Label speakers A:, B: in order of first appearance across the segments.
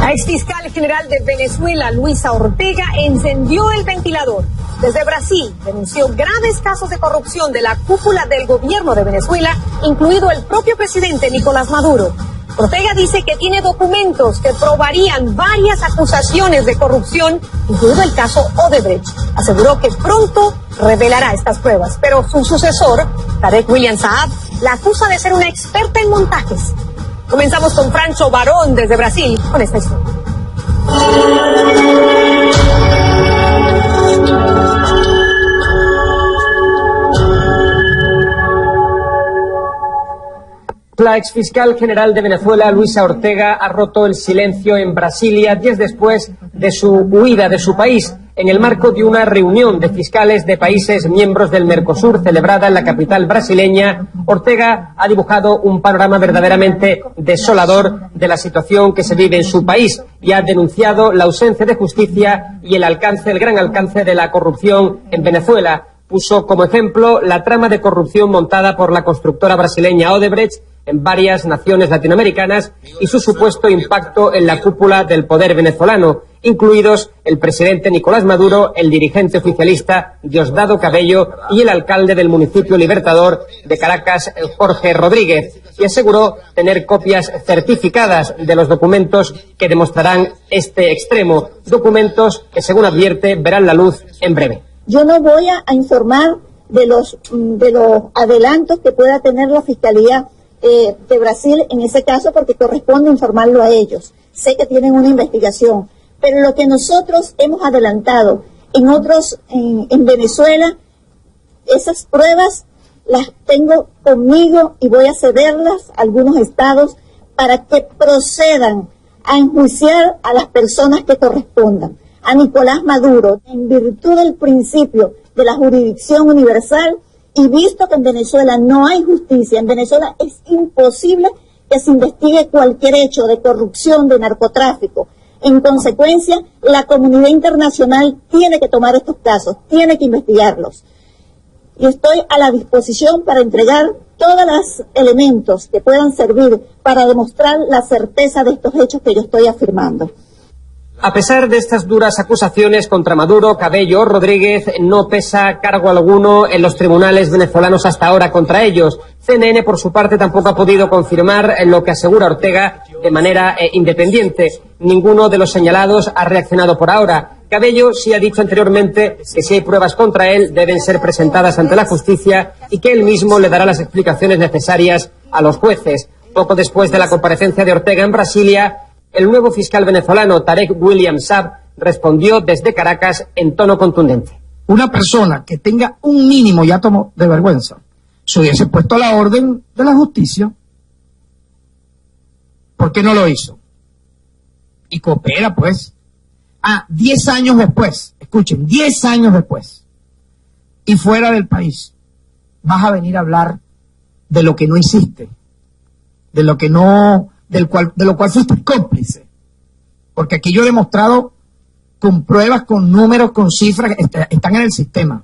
A: La exfiscal general de Venezuela, Luisa Ortega, encendió el ventilador. Desde Brasil denunció graves casos de corrupción de la cúpula del gobierno de Venezuela, incluido el propio presidente Nicolás Maduro. Ortega dice que tiene documentos que probarían varias acusaciones de corrupción, incluido el caso Odebrecht. Aseguró que pronto revelará estas pruebas, pero su sucesor, Tarek William Saab, la acusa de ser una experta en montajes. Comenzamos con Francho Barón desde Brasil con esta historia.
B: La exfiscal general de Venezuela, Luisa Ortega, ha roto el silencio en Brasilia días después de su huida de su país, en el marco de una reunión de fiscales de países miembros del Mercosur celebrada en la capital brasileña. Ortega ha dibujado un panorama verdaderamente desolador de la situación que se vive en su país y ha denunciado la ausencia de justicia y el gran alcance de la corrupción en Venezuela. Puso como ejemplo la trama de corrupción montada por la constructora brasileña Odebrecht en varias naciones latinoamericanas y su supuesto impacto en la cúpula del poder venezolano, incluidos el presidente Nicolás Maduro, el dirigente oficialista Diosdado Cabello y el alcalde del municipio Libertador de Caracas, Jorge Rodríguez, y aseguró tener copias certificadas de los documentos que demostrarán este extremo, documentos que, según advierte, verán la luz en breve.
C: Yo no voy a informar de los adelantos que pueda tener la Fiscalía de Brasil en ese caso, porque corresponde informarlo a ellos. Sé que tienen una investigación, pero lo que nosotros hemos adelantado en Venezuela, esas pruebas las tengo conmigo y voy a cederlas a algunos estados para que procedan a enjuiciar a las personas que correspondan. A Nicolás Maduro, en virtud del principio de la jurisdicción universal, y visto que en Venezuela no hay justicia, en Venezuela es imposible que se investigue cualquier hecho de corrupción, de narcotráfico. En consecuencia, la comunidad internacional tiene que tomar estos casos, tiene que investigarlos. Y estoy a la disposición para entregar todos los elementos que puedan servir para demostrar la certeza de estos hechos que yo estoy afirmando.
B: A pesar de estas duras acusaciones contra Maduro, Cabello, Rodríguez, no pesa cargo alguno en los tribunales venezolanos hasta ahora contra ellos. CNN, por su parte, tampoco ha podido confirmar lo que asegura Ortega de manera independiente. Ninguno de los señalados ha reaccionado por ahora. Cabello sí ha dicho anteriormente que si hay pruebas contra él deben ser presentadas ante la justicia y que él mismo le dará las explicaciones necesarias a los jueces. Poco después de la comparecencia de Ortega en Brasilia, el nuevo fiscal venezolano, Tarek William Saab, respondió desde Caracas en tono contundente.
D: Una persona que tenga un mínimo y átomo de vergüenza se hubiese puesto a la orden de la justicia. ¿Por qué no lo hizo? Y coopera, pues. 10 años después, escuchen, 10 años después, y fuera del país, vas a venir a hablar de lo que no hiciste, de lo cual fuiste cómplice. Porque aquí yo he demostrado con pruebas, con números, con cifras, que están en el sistema.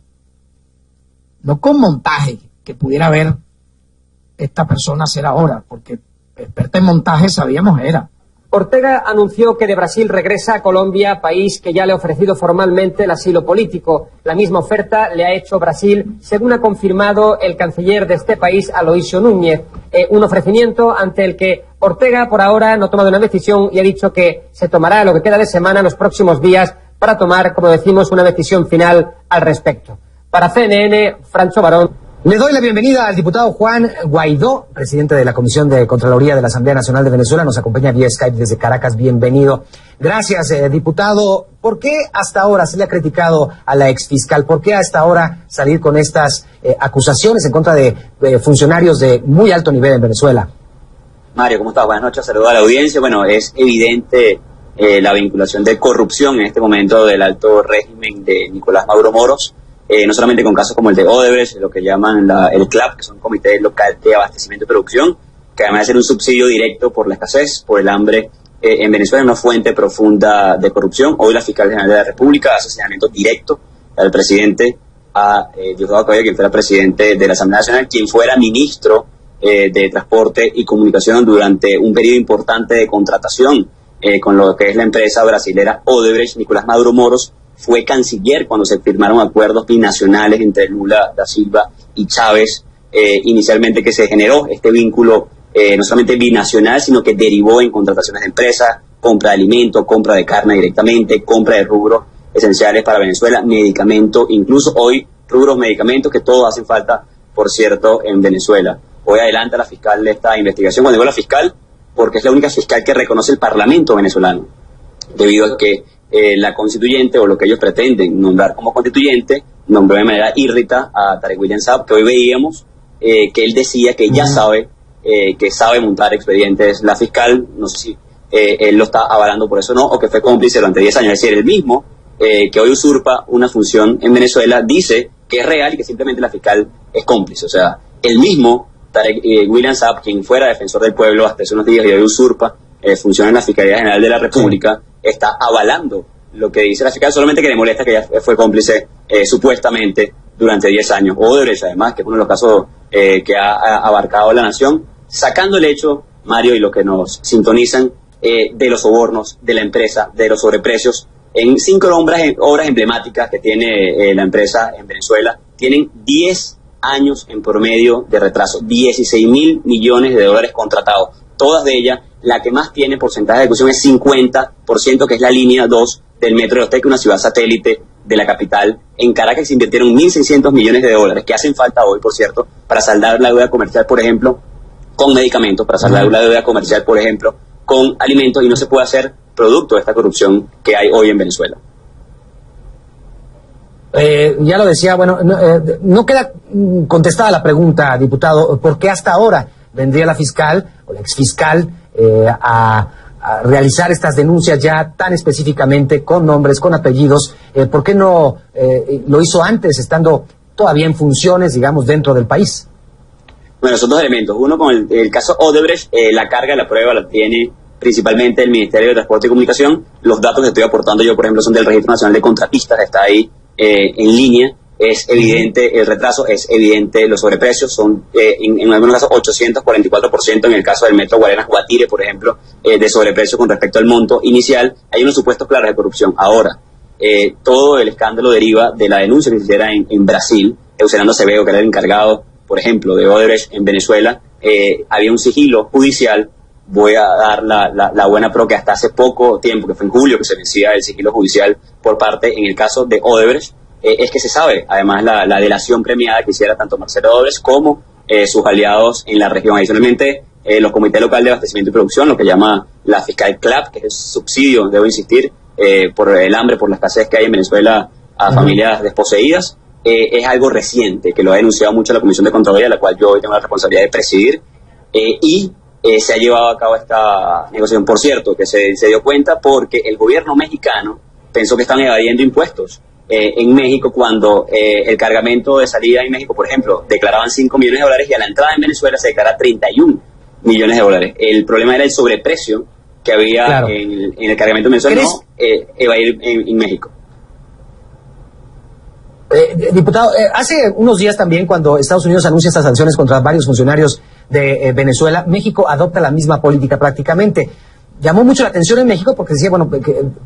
D: No con montaje que pudiera ver esta persona hacer ahora, porque experta en montaje sabíamos era.
B: Ortega anunció que de Brasil regresa a Colombia, país que ya le ha ofrecido formalmente el asilo político. La misma oferta le ha hecho Brasil, según ha confirmado el canciller de este país, Aloysio Núñez. Un ofrecimiento ante el que Ortega, por ahora, no ha tomado una decisión y ha dicho que se tomará lo que queda de semana en los próximos días para tomar, como decimos, una decisión final al respecto. Para CNN, Francho Barón.
E: Le doy la bienvenida al diputado Juan Guaidó, presidente de la Comisión de Contraloría de la Asamblea Nacional de Venezuela. Nos acompaña vía Skype desde Caracas. Bienvenido. Gracias, diputado. ¿Por qué hasta ahora se le ha criticado a la exfiscal? ¿Por qué hasta ahora salir con estas acusaciones en contra de funcionarios de muy alto nivel en Venezuela?
F: Mario, ¿cómo estás? Buenas noches. Saludos a la audiencia. Bueno, es evidente la vinculación de corrupción en este momento del alto régimen de Nicolás Maduro Moros. No solamente con casos como el de Odebrecht, lo que llaman el CLAP, que son comités local de abastecimiento y producción, que además de ser un subsidio directo por la escasez, por el hambre en Venezuela, una fuente profunda de corrupción. Hoy la fiscal general de la República hace señalamiento directo al presidente, a Diosdado Cabello, quien fuera presidente de la Asamblea Nacional, quien fuera ministro de Transporte y Comunicación durante un periodo importante de contratación con lo que es la empresa brasilera Odebrecht. Nicolás Maduro Moros fue canciller cuando se firmaron acuerdos binacionales entre Lula da Silva y Chávez, inicialmente, que se generó este vínculo no solamente binacional, sino que derivó en contrataciones de empresas, compra de alimentos, compra de carne directamente, compra de rubros esenciales para Venezuela, medicamentos, incluso hoy rubros medicamentos que todos hacen falta, por cierto, en Venezuela. Hoy adelanta la fiscal de esta investigación. Cuando digo la fiscal, porque es la única fiscal que reconoce el Parlamento venezolano, debido a que la constituyente, o lo que ellos pretenden nombrar como constituyente, nombró de manera írrita a Tarek William Saab, que hoy veíamos que él decía que ya sabe, que sabe montar expedientes. La fiscal, no sé si él lo está avalando por eso o no, o que fue cómplice durante 10 años, es decir, el mismo que hoy usurpa una función en Venezuela, dice que es real y que simplemente la fiscal es cómplice. O sea, el mismo Tarek William Saab, quien fuera defensor del pueblo hasta hace unos días y hoy usurpa función en la Fiscalía General de la República, está avalando lo que dice la fiscal, solamente que le molesta que ella fue cómplice supuestamente durante 10 años. Odebrecht, además, que es uno de los casos que ha abarcado la nación, sacando el hecho, Mario, y lo que nos sintonizan, de los sobornos, de la empresa, de los sobreprecios. En 5 obras emblemáticas que tiene la empresa en Venezuela, tienen 10 años en promedio de retraso, 16.000 millones de dólares contratados. Todas de ellas, la que más tiene porcentaje de ejecución es 50%, que es la línea 2 del Metro de los Teques, una ciudad satélite de la capital. En Caracas se invirtieron 1.600 millones de dólares, que hacen falta hoy, por cierto, para saldar la deuda comercial, por ejemplo, con medicamentos, para saldar la deuda comercial, por ejemplo, con alimentos, y no se puede hacer producto de esta corrupción que hay hoy en Venezuela.
E: Ya lo decía, bueno, no queda contestada la pregunta, diputado, ¿por qué hasta ahora vendría la fiscal o la exfiscal a realizar estas denuncias ya tan específicamente, con nombres, con apellidos? ¿Por qué no lo hizo antes, estando todavía en funciones, digamos, dentro del país?
F: Bueno, son dos elementos. Uno, con el caso Odebrecht, la carga de la prueba la tiene principalmente el Ministerio de Transporte y Comunicación. Los datos que estoy aportando yo, por ejemplo, son del Registro Nacional de Contratistas, está ahí en línea. Es evidente el retraso, es evidente los sobreprecios, son en algunos casos 844%, en el caso del Metro Guarenas-Guatire, por ejemplo, de sobreprecio con respecto al monto inicial. Hay unos supuestos claros de corrupción. Ahora, todo el escándalo deriva de la denuncia que se hiciera en Brasil. Eusenando Acevedo, que era el encargado, por ejemplo, de Odebrecht en Venezuela, había un sigilo judicial. Voy a dar la buena pro que hasta hace poco tiempo, que fue en julio, que se vencía el sigilo judicial por parte, en el caso de Odebrecht, es que se sabe, además, la delación premiada que hiciera tanto Marcelo Odebrecht como sus aliados en la región. Adicionalmente, los comités locales de abastecimiento y producción, lo que llama la fiscal CLAP, que es el subsidio, debo insistir, por el hambre, por la escasez que hay en Venezuela a familias desposeídas, es algo reciente, que lo ha denunciado mucho la Comisión de Contraloría, la cual yo hoy tengo la responsabilidad de presidir, y se ha llevado a cabo esta negociación, por cierto, que se dio cuenta porque el gobierno mexicano pensó que están evadiendo impuestos en México, cuando el cargamento de salida en México, por ejemplo, declaraban 5 millones de dólares y a la entrada en Venezuela se declara 31 millones de dólares. El problema era el sobreprecio que había, claro, en el cargamento venezolano, evadir en México.
E: Diputado, hace unos días también, cuando Estados Unidos anuncia estas sanciones contra varios funcionarios de Venezuela, México adopta la misma política prácticamente. Llamó mucho la atención en México porque decía, bueno,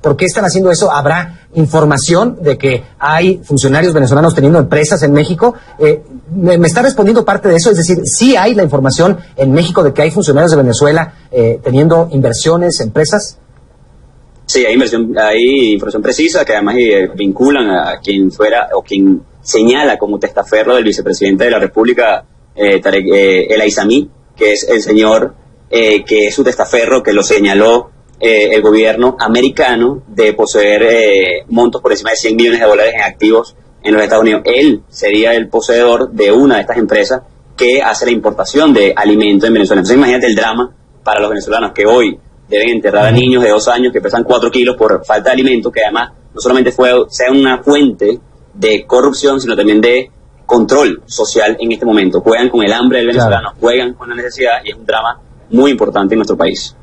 E: ¿por qué están haciendo eso? ¿Habrá información de que hay funcionarios venezolanos teniendo empresas en México? Me está respondiendo parte de eso, es decir, ¿sí hay la información en México de que hay funcionarios de Venezuela teniendo inversiones, empresas?
F: Sí, hay información precisa que además vinculan a quien fuera o quien señala como testaferro del vicepresidente de la República, Tarek El Aizami, que es el señor que es su testaferro, que lo señaló el gobierno americano de poseer montos por encima de 100 millones de dólares en activos en los Estados Unidos. Él sería el poseedor de una de estas empresas que hace la importación de alimentos en Venezuela. Entonces imagínate el drama para los venezolanos que hoy deben enterrar a niños de 2 años que pesan 4 kilos por falta de alimento, que además no solamente sea una fuente de corrupción, sino también de control social en este momento. Juegan con el hambre del venezolano, claro, juegan con la necesidad, y es un drama muy importante en nuestro país.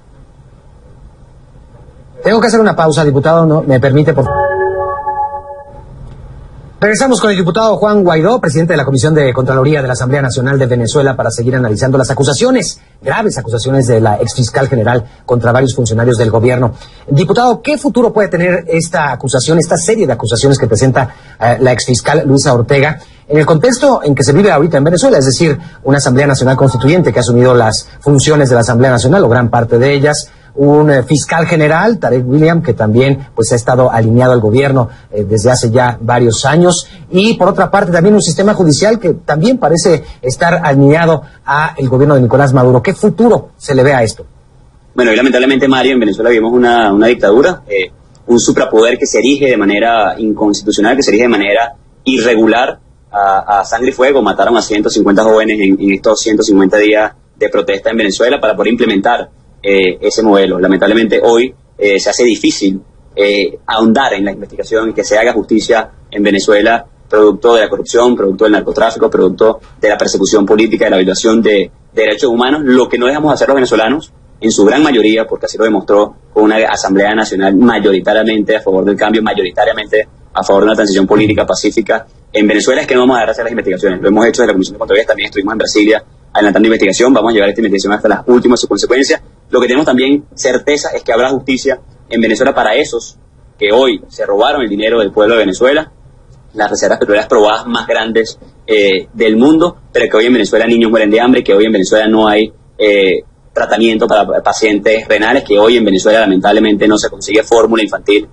E: Tengo que hacer una pausa, diputado, ¿no? ¿Me permite, por favor? Regresamos con el diputado Juan Guaidó, presidente de la Comisión de Contraloría de la Asamblea Nacional de Venezuela, para seguir analizando las acusaciones, graves acusaciones de la exfiscal general contra varios funcionarios del gobierno. Diputado, ¿qué futuro puede tener esta acusación, esta serie de acusaciones que presenta la exfiscal Luisa Ortega, en el contexto en que se vive ahorita en Venezuela? Es decir, una Asamblea Nacional Constituyente que ha asumido las funciones de la Asamblea Nacional, o gran parte de ellas, un fiscal general, Tarek William, que también pues ha estado alineado al gobierno desde hace ya varios años, y por otra parte también un sistema judicial que también parece estar alineado al gobierno de Nicolás Maduro. ¿Qué futuro se le ve a esto?
F: Bueno, y lamentablemente, Mario, en Venezuela vivimos una dictadura, un suprapoder que se erige de manera inconstitucional, que se erige de manera irregular, a sangre y fuego. Mataron a 150 jóvenes en estos 150 días de protesta en Venezuela para poder implementar ese modelo. Lamentablemente hoy se hace difícil ahondar en la investigación y que se haga justicia en Venezuela, producto de la corrupción, producto del narcotráfico, producto de la persecución política, de la violación de derechos humanos. Lo que no dejamos de hacer los venezolanos, en su gran mayoría, porque así lo demostró con una Asamblea Nacional mayoritariamente a favor del cambio, mayoritariamente a favor de una transición política pacífica en Venezuela, es que no vamos a dejar de hacer las investigaciones. Lo hemos hecho desde la Comisión de Contraloría, también estuvimos en Brasilia adelantando investigación, vamos a llevar esta investigación hasta las últimas sus consecuencias. Lo que tenemos también certeza es que habrá justicia en Venezuela para esos que hoy se robaron el dinero del pueblo de Venezuela, las reservas petroleras probadas más grandes del mundo, pero que hoy en Venezuela niños mueren de hambre, que hoy en Venezuela no hay tratamiento para pacientes renales, que hoy en Venezuela lamentablemente no se consigue fórmula infantil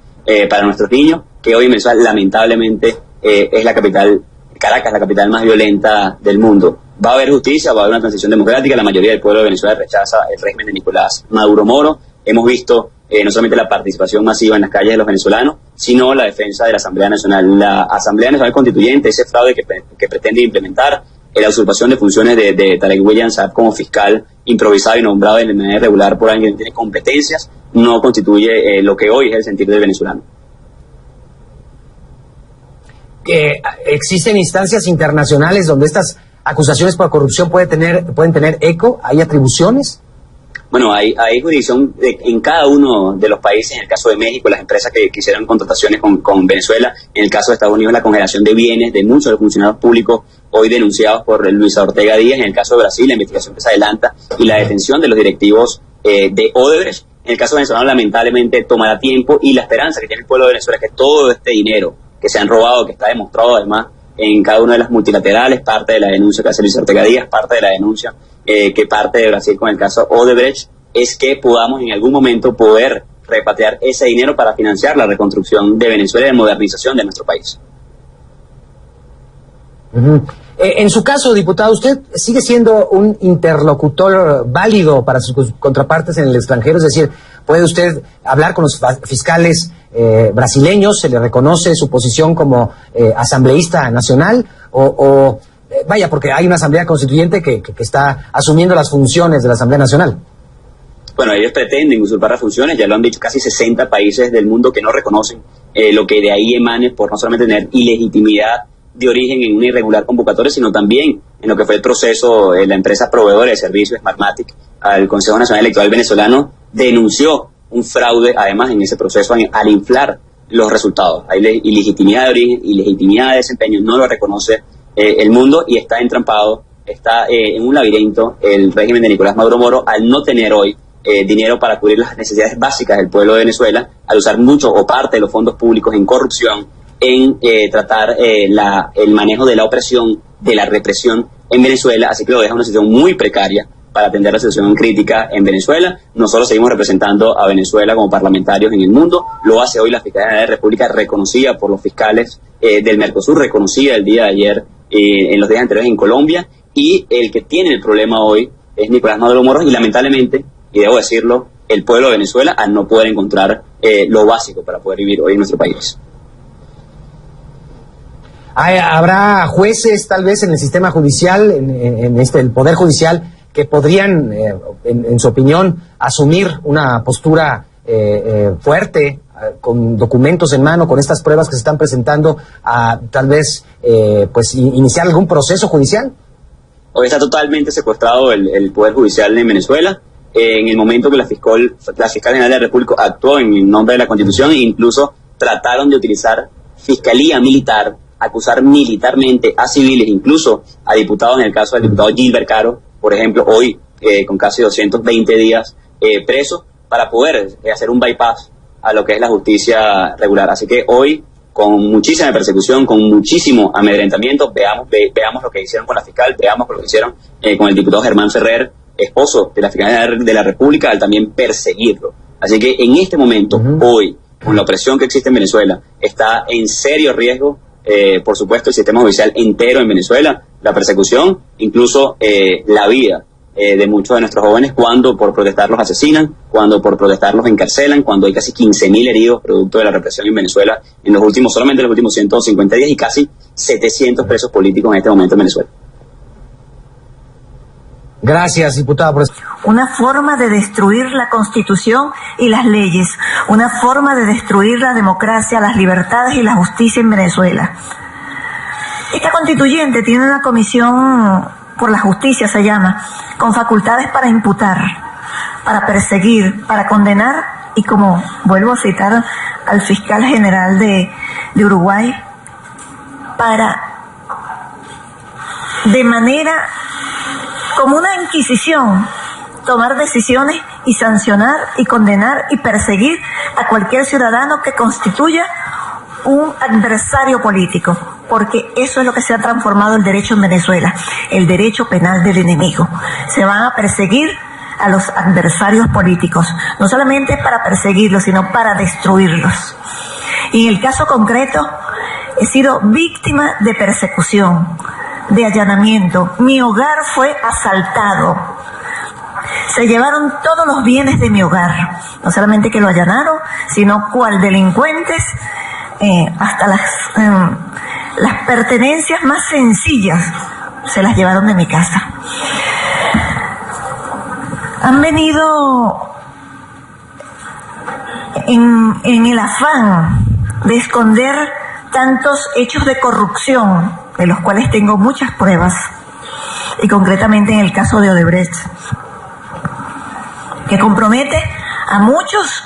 F: para nuestros niños, que hoy en Venezuela lamentablemente es la capital, Caracas, la capital más violenta del mundo. Va a haber justicia, va a haber una transición democrática. La mayoría del pueblo de Venezuela rechaza el régimen de Nicolás Maduro Moro. Hemos visto no solamente la participación masiva en las calles de los venezolanos, sino la defensa de la Asamblea Nacional. La Asamblea Nacional Constituyente, ese fraude que pretende implementar, la usurpación de funciones de Tarek William Saab como fiscal improvisado y nombrado de manera irregular por alguien que no tiene competencias, no constituye lo que hoy es el sentir del venezolano.
E: ¿Existen instancias internacionales donde estas acusaciones por corrupción pueden tener eco? ¿Hay atribuciones?
F: Bueno, hay jurisdicción en cada uno de los países. En el caso de México, las empresas que hicieron contrataciones con Venezuela. En el caso de Estados Unidos, la congelación de bienes de muchos de los funcionarios públicos hoy denunciados por Luisa Ortega Díaz. En el caso de Brasil, la investigación que se adelanta y la detención de los directivos de Odebrecht. En el caso venezolano, lamentablemente, tomará tiempo, y la esperanza que tiene el pueblo de Venezuela es que todo este dinero que se han robado, que está demostrado además en cada una de las multilaterales, parte de la denuncia que hace Luisa Ortega Díaz, parte de la denuncia que parte de Brasil con el caso Odebrecht, es que podamos en algún momento poder repatriar ese dinero para financiar la reconstrucción de Venezuela y la modernización de nuestro país.
E: En su caso, diputado, ¿usted sigue siendo un interlocutor válido para sus contrapartes en el extranjero? Es decir, ¿puede usted hablar con los fiscales brasileños? ¿Se le reconoce su posición como asambleísta nacional? Vaya, porque hay una asamblea constituyente que está asumiendo las funciones de la Asamblea Nacional.
F: Bueno, ellos pretenden usurpar las funciones, ya lo han dicho casi 60 países del mundo que no reconocen lo que de ahí emane, por no solamente tener ilegitimidad de origen en una irregular convocatoria, sino también en lo que fue el proceso. La empresa proveedora de servicios Smartmatic al Consejo Nacional Electoral venezolano denunció un fraude, además, en ese proceso al inflar los resultados. Hay ilegitimidad de origen, ilegitimidad de desempeño, no lo reconoce el mundo, y está entrampado, está en un laberinto el régimen de Nicolás Maduro Moro al no tener hoy dinero para cubrir las necesidades básicas del pueblo de Venezuela, al usar mucho o parte de los fondos públicos en corrupción, en tratar el manejo de la opresión, de la represión en Venezuela, así que lo deja en una situación muy precaria para atender la situación crítica en Venezuela. Nosotros seguimos representando a Venezuela como parlamentarios en el mundo, lo hace hoy la Fiscalía de la República, reconocida por los fiscales del Mercosur, reconocida el día de ayer, en los días anteriores en Colombia, y el que tiene el problema hoy es Nicolás Maduro Moro, y lamentablemente, y debo decirlo, el pueblo de Venezuela, al no poder encontrar lo básico para poder vivir hoy en nuestro país.
E: ¿Habrá jueces tal vez en el sistema judicial, en el Poder Judicial, que podrían, en su opinión, asumir una postura fuerte, con documentos en mano, con estas pruebas que se están presentando, a tal vez pues iniciar algún proceso judicial?
F: Hoy está totalmente secuestrado el Poder Judicial en Venezuela. En el momento que la Fiscal General de la República actuó en nombre de la Constitución, e incluso trataron de utilizar fiscalía militar acusar militarmente a civiles, incluso a diputados, en el caso del diputado Gilbert Caro, por ejemplo, hoy con casi 220 días preso, para poder hacer un bypass a lo que es la justicia regular. Así que hoy, con muchísima persecución, con muchísimo amedrentamiento, veamos lo que hicieron con la fiscal, veamos lo que hicieron con el diputado Germán Ferrer, esposo de la fiscal de la República, al también perseguirlo. Así que en este momento, hoy, con la opresión que existe en Venezuela, está en serio riesgo, por supuesto, el sistema judicial entero en Venezuela, la persecución, incluso la vida de muchos de nuestros jóvenes, cuando por protestar los asesinan, cuando por protestar los encarcelan, cuando hay casi 15.000 heridos producto de la represión en Venezuela solamente en los últimos 150 días, y casi 700 presos políticos en este momento en Venezuela.
E: Gracias, diputada, por eso.
G: Una forma de destruir la Constitución y las leyes, una forma de destruir la democracia, las libertades y la justicia en Venezuela. Esta constituyente tiene una comisión por la justicia, se llama, con facultades para imputar, para perseguir, para condenar, y como vuelvo a citar al fiscal general de Uruguay, para, de manera como una inquisición, tomar decisiones y sancionar y condenar y perseguir a cualquier ciudadano que constituya un adversario político, porque eso es lo que se ha transformado el derecho en Venezuela, el derecho penal del enemigo. Se van a perseguir a los adversarios políticos, no solamente para perseguirlos, sino para destruirlos. Y en el caso concreto, he sido víctima de persecución, de allanamiento. Mi hogar fue asaltado. Se llevaron todos los bienes de mi hogar. No solamente que lo allanaron, sino cual delincuentes, hasta las pertenencias más sencillas se las llevaron de mi casa. Han venido en el afán de esconder tantos hechos de corrupción, de los cuales tengo muchas pruebas, y concretamente en el caso de Odebrecht, que compromete a muchos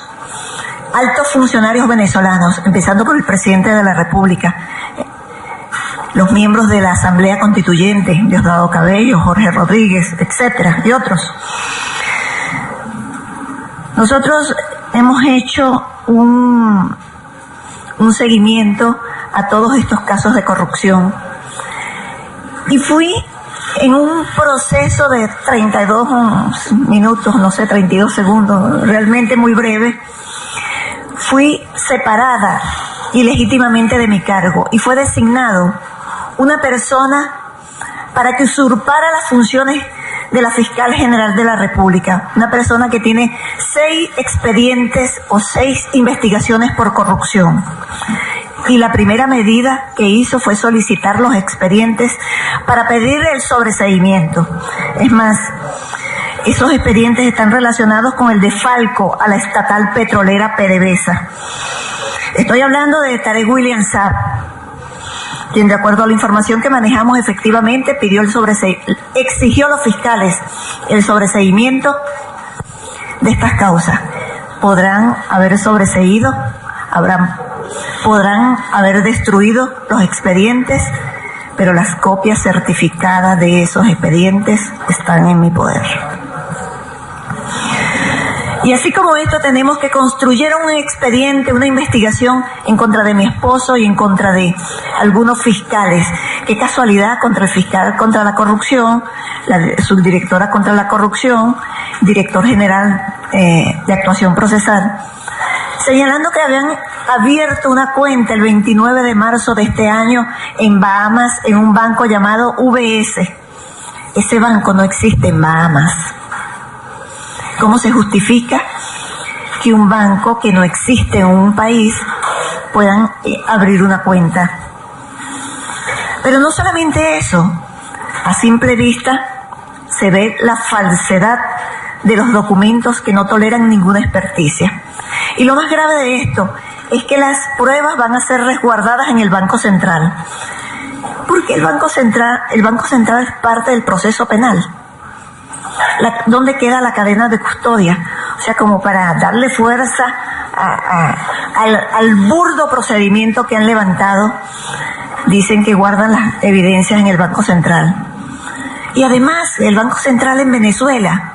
G: altos funcionarios venezolanos, empezando por el presidente de la República, los miembros de la Asamblea Constituyente, Diosdado Cabello, Jorge Rodríguez, etcétera, y otros. Nosotros hemos hecho un seguimiento a todos estos casos de corrupción, y fui en un proceso de 32 minutos, 32 segundos, realmente muy breve. Fui separada ilegítimamente de mi cargo y fue designado una persona para que usurpara las funciones de la fiscal general de la República, una persona que tiene 6 expedientes o 6 investigaciones por corrupción. Y la primera medida que hizo fue solicitar los expedientes para pedir el sobreseimiento. Es más, esos expedientes están relacionados con el desfalco a la estatal petrolera PDVSA. Estoy hablando de Tarek William Saab, quien, de acuerdo a la información que manejamos, efectivamente exigió a los fiscales el sobreseimiento de estas causas. ¿Podrán haber sobreseído? Podrán haber destruido los expedientes, pero las copias certificadas de esos expedientes están en mi poder. Y así como esto, tenemos que construir un expediente, una investigación en contra de mi esposo y en contra de algunos fiscales. Qué casualidad, contra el fiscal contra la corrupción, la subdirectora contra la corrupción, director general de actuación procesal, señalando que habían abierto una cuenta el 29 de marzo de este año en Bahamas, en un banco llamado UBS. Ese banco no existe en Bahamas. ¿Cómo se justifica que un banco que no existe en un país puedan abrir una cuenta? Pero no solamente eso, a simple vista se ve la falsedad de los documentos que no toleran ninguna experticia. Y lo más grave de esto es que las pruebas van a ser resguardadas en el Banco Central. Porque el Banco Central es parte del proceso penal. ¿Dónde queda la cadena de custodia? O sea, como para darle fuerza al burdo procedimiento que han levantado dicen que guardan las evidencias en el Banco Central. Y además, el Banco Central en Venezuela,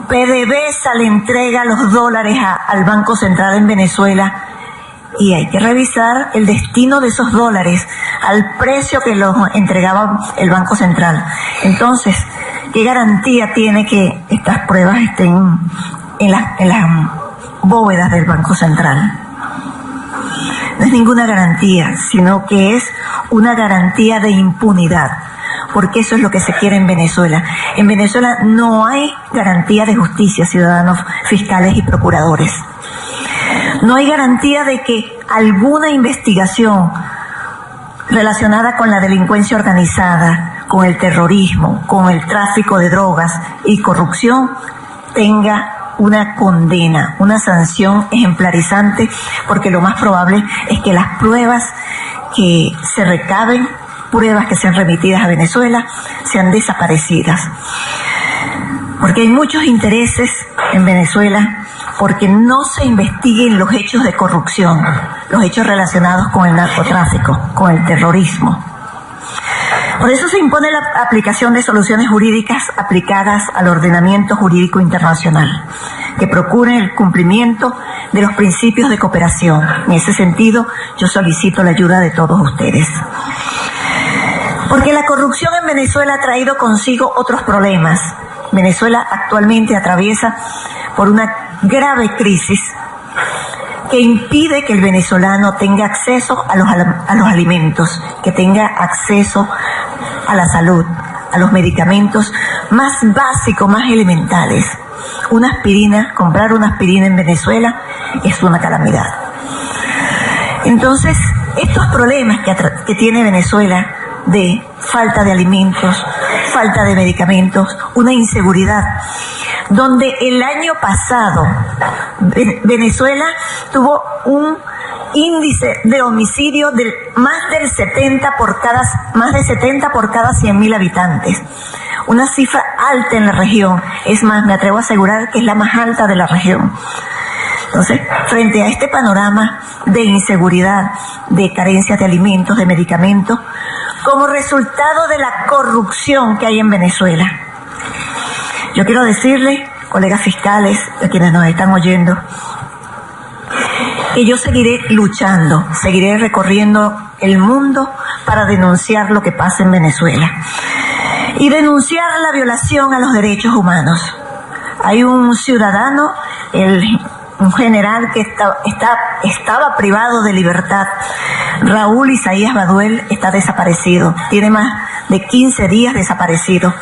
G: PDVSA le entrega los dólares al Banco Central en Venezuela y hay que revisar el destino de esos dólares al precio que los entregaba el Banco Central. Entonces, ¿qué garantía tiene que estas pruebas estén en las bóvedas del Banco Central? No es ninguna garantía, sino que es una garantía de impunidad, porque eso es lo que se quiere en Venezuela. En Venezuela no hay garantía de justicia, ciudadanos fiscales y procuradores. No hay garantía de que alguna investigación relacionada con la delincuencia organizada, con el terrorismo, con el tráfico de drogas y corrupción tenga una condena, una sanción ejemplarizante, porque lo más probable es que las pruebas que se recaben, pruebas que sean remitidas a Venezuela, sean desaparecidas. Porque hay muchos intereses en Venezuela porque no se investiguen los hechos de corrupción, los hechos relacionados con el narcotráfico, con el terrorismo. Por eso se impone la aplicación de soluciones jurídicas aplicadas al ordenamiento jurídico internacional, que procuren el cumplimiento de los principios de cooperación. En ese sentido, yo solicito la ayuda de todos ustedes. Porque la corrupción en Venezuela ha traído consigo otros problemas. Venezuela actualmente atraviesa por una grave crisis que impide que el venezolano tenga acceso a los alimentos, que tenga acceso a la salud, a los medicamentos más básicos, más elementales. Una aspirina, comprar una aspirina en Venezuela es una calamidad. Entonces, estos problemas que tiene Venezuela de falta de alimentos, falta de medicamentos, una inseguridad, donde el año pasado Venezuela tuvo un índice de homicidio de más de 70 por cada 100.000 habitantes. Una cifra alta en la región. Es más, me atrevo a asegurar que es la más alta de la región. Entonces, frente a este panorama de inseguridad, de carencia de alimentos, de medicamentos, como resultado de la corrupción que hay en Venezuela, yo quiero decirles, colegas fiscales, a quienes nos están oyendo, que yo seguiré luchando, seguiré recorriendo el mundo para denunciar lo que pasa en Venezuela y denunciar la violación a los derechos humanos. Hay un ciudadano, un general que estaba privado de libertad, Raúl Isaías Baduel, está desaparecido, tiene más de 15 días desaparecido.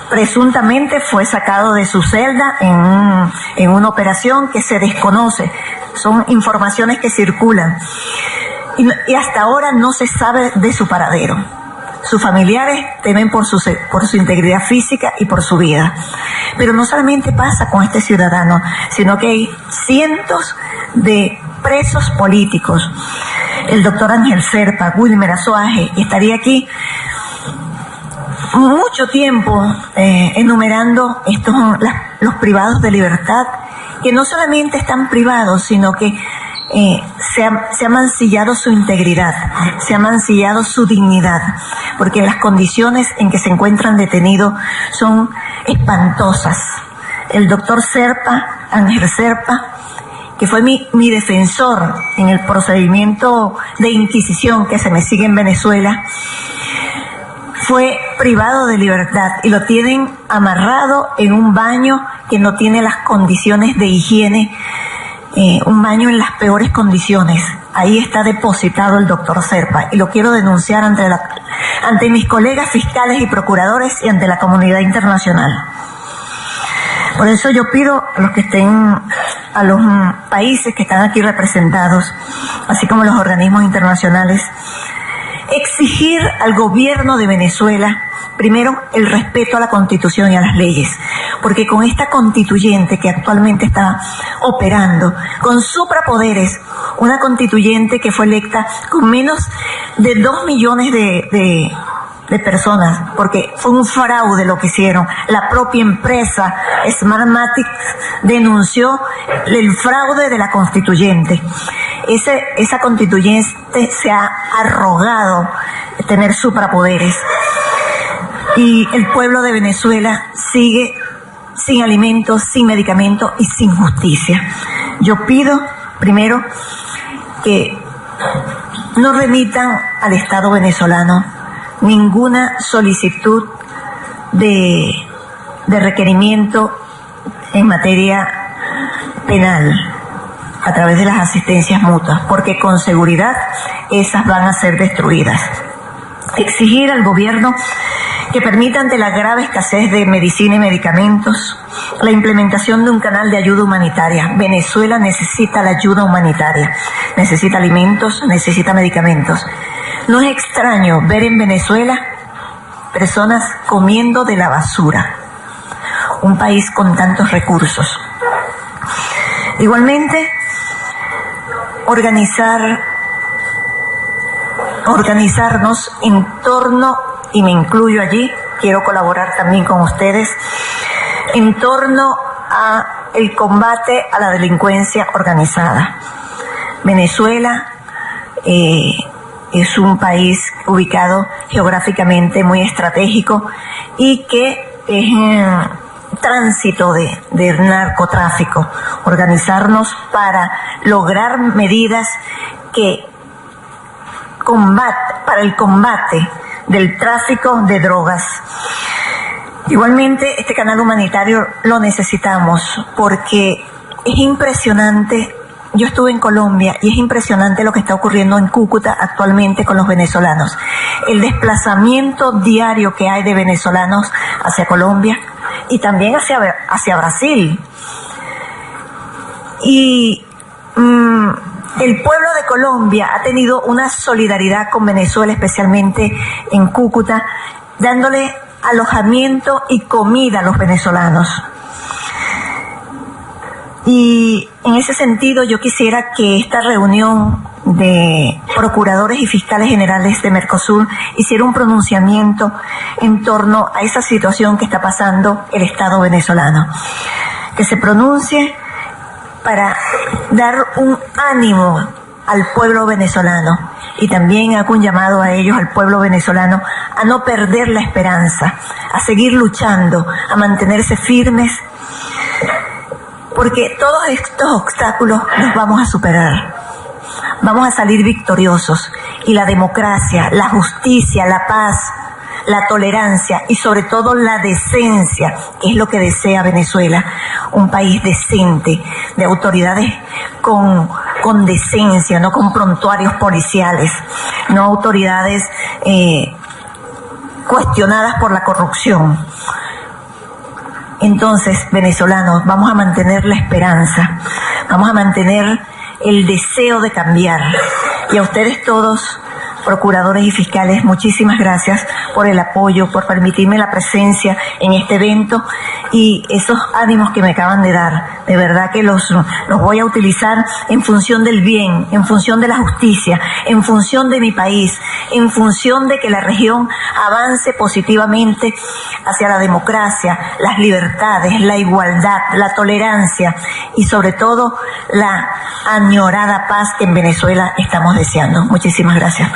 G: Presuntamente fue sacado de su celda en una operación que se desconoce. Son informaciones que circulan. Y hasta ahora no se sabe de su paradero. Sus familiares temen por su integridad física y por su vida. Pero no solamente pasa con este ciudadano, sino que hay cientos de presos políticos. El doctor Ángel Serpa, Wilmer Azoaje, y estaría aquí mucho tiempo enumerando los privados de libertad, que no solamente están privados, sino que se ha mancillado su integridad, se ha mancillado su dignidad, porque las condiciones en que se encuentran detenidos son espantosas. El doctor Serpa, Ángel Serpa, que fue mi defensor en el procedimiento de inquisición que se me sigue en Venezuela, fue privado de libertad y lo tienen amarrado en un baño que no tiene las condiciones de higiene, un baño en las peores condiciones. Ahí está depositado el doctor Serpa y lo quiero denunciar ante mis colegas fiscales y procuradores y ante la comunidad internacional. Por eso yo pido a los países que están aquí representados, así como los organismos internacionales, exigir al gobierno de Venezuela, primero, el respeto a la Constitución y a las leyes, porque con esta constituyente que actualmente está operando, con suprapoderes, una constituyente que fue electa con menos de 2 millones de personas, porque fue un fraude lo que hicieron. La propia empresa Smartmatic denunció el fraude de la constituyente. esa constituyente se ha arrogado tener suprapoderes y el pueblo de Venezuela sigue sin alimentos, sin medicamentos y sin justicia. Yo pido primero que no remitan al Estado venezolano ninguna solicitud de requerimiento en materia penal a través de las asistencias mutuas, porque con seguridad esas van a ser destruidas. Exigir al gobierno que permita, ante la grave escasez de medicina y medicamentos, la implementación de un canal de ayuda humanitaria. Venezuela necesita la ayuda humanitaria, necesita alimentos, necesita medicamentos. No es extraño ver en Venezuela personas comiendo de la basura, un país con tantos recursos. Igualmente, organizarnos en torno, y me incluyo allí, quiero colaborar también con ustedes, en torno a el combate a la delincuencia organizada. Venezuela es un país ubicado geográficamente muy estratégico y que es tránsito de narcotráfico. Organizarnos para lograr medidas para el combate del tráfico de drogas. Igualmente, este canal humanitario lo necesitamos porque es impresionante. Yo estuve en Colombia y es impresionante lo que está ocurriendo en Cúcuta actualmente con los venezolanos. El desplazamiento diario que hay de venezolanos hacia Colombia y también hacia Brasil. Y el pueblo de Colombia ha tenido una solidaridad con Venezuela, especialmente en Cúcuta, dándole alojamiento y comida a los venezolanos. Y en ese sentido yo quisiera que esta reunión de procuradores y fiscales generales de Mercosur hiciera un pronunciamiento en torno a esa situación que está pasando el Estado venezolano. Que se pronuncie para dar un ánimo al pueblo venezolano y también hago un llamado a ellos, al pueblo venezolano, a no perder la esperanza, a seguir luchando, a mantenerse firmes, porque todos estos obstáculos los vamos a superar. Vamos a salir victoriosos y la democracia, la justicia, la paz, la tolerancia y sobre todo la decencia, que es lo que desea Venezuela, un país decente, de autoridades con decencia, no con prontuarios policiales, no autoridades cuestionadas por la corrupción. Entonces, venezolanos, vamos a mantener la esperanza, vamos a mantener el deseo de cambiar. Y a ustedes todos, procuradores y fiscales, muchísimas gracias por el apoyo, por permitirme la presencia en este evento y esos ánimos que me acaban de dar. De verdad que los voy a utilizar en función del bien, en función de la justicia, en función de mi país, en función de que la región avance positivamente hacia la democracia, las libertades, la igualdad, la tolerancia y sobre todo la añorada paz que en Venezuela estamos deseando. Muchísimas gracias.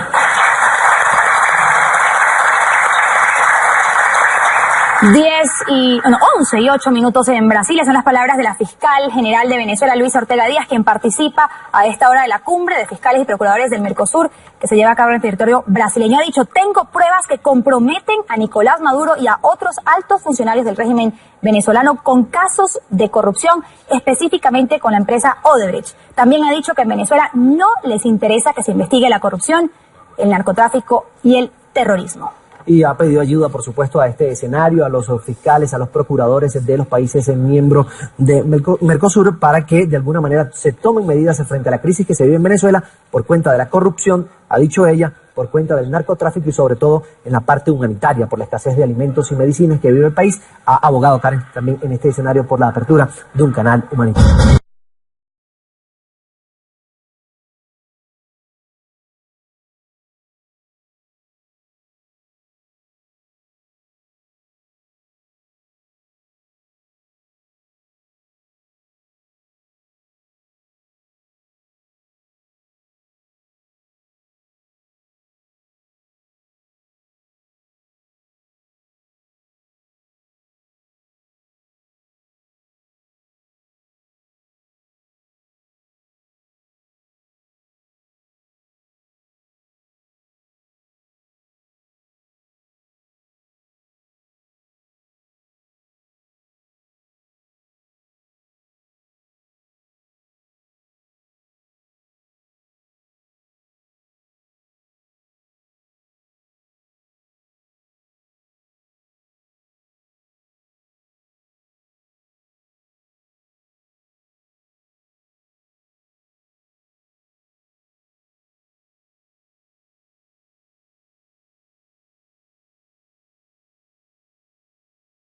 H: 11 y 8 minutos en Brasilia son las palabras de la fiscal general de Venezuela, Luisa Ortega Díaz, quien participa a esta hora de la cumbre de fiscales y procuradores del Mercosur que se lleva a cabo en el territorio brasileño. Ha dicho: tengo pruebas que comprometen a Nicolás Maduro y a otros altos funcionarios del régimen venezolano con casos de corrupción, específicamente con la empresa Odebrecht. También ha dicho que en Venezuela no les interesa que se investigue la corrupción, el narcotráfico y el terrorismo.
E: Y ha pedido ayuda, por supuesto, a este escenario, a los fiscales, a los procuradores de los países miembros de Mercosur para que de alguna manera se tomen medidas frente a la crisis que se vive en Venezuela por cuenta de la corrupción, ha dicho ella, por cuenta del narcotráfico y sobre todo en la parte humanitaria, por la escasez de alimentos y medicinas que vive el país. Ha abogado Karen también en este escenario por la apertura de un canal humanitario.